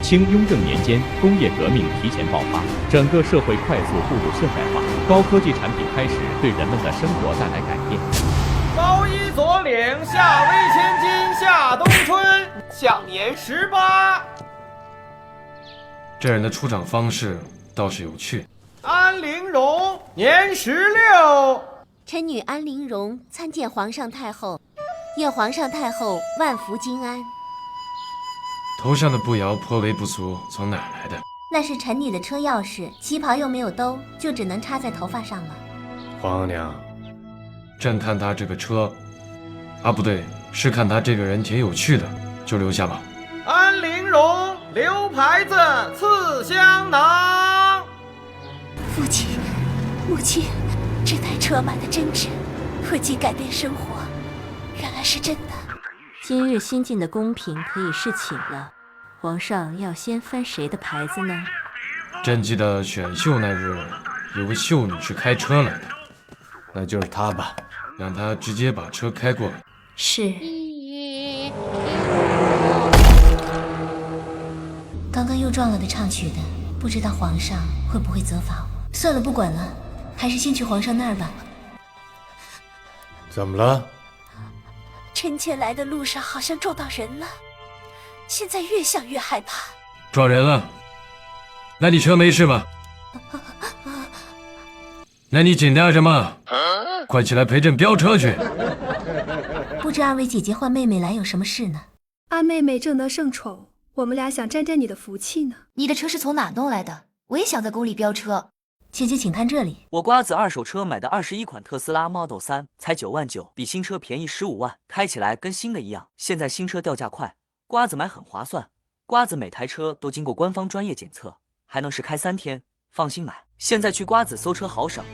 清雍正年间，工业革命提前爆发，整个社会快速步入现代化，高科技产品开始对人们的生活带来改变。高衣左领，下微千金，夏冬春，享年18。这人的出场方式倒是有趣。安陵容，年16。臣女安陵容参见皇上太后，愿皇上太后万福金安。头上的步摇颇为不俗，从哪儿来的？那是臣女的车钥匙，旗袍又没有兜，就只能插在头发上了。皇娘，朕看他这个车，不对，是看他这个人挺有趣的，就留下吧。安陵容，留牌子，赐香囊。父亲，母亲，这台车买的真值，科技改变生活，原来是真的。今日新进的宫嫔可以侍寝了，皇上要先翻谁的牌子呢？朕记得选秀那日，有个秀女是开车来的，那就是她吧。让她直接把车开过来。是。刚刚又撞了个唱曲的，不知道皇上会不会责罚我。算了，不管了，还是先去皇上那儿吧。怎么了？臣妾来的路上好像撞到人了，现在越想越害怕。撞人了？那你车没事吧？那你紧张什么？快起来陪朕飙车去！不知二位姐姐唤妹妹来有什么事呢？二妹妹正得圣宠，我们俩想沾沾你的福气呢。你的车是从哪弄来的？我也想在宫里飙车。姐姐请看这里，我瓜子二手车买的21款特斯拉 Model 3才9万9，比新车便宜15万，开起来跟新的一样。现在新车掉价快，瓜子买很划算。瓜子每台车都经过官方专业检测，还能试开3天，放心买。现在去瓜子搜车好省，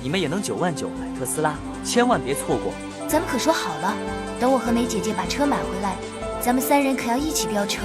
你们也能9万9买特斯拉，千万别错过。咱们可说好了，等我和梅姐姐把车买回来，咱们3人可要一起飙车。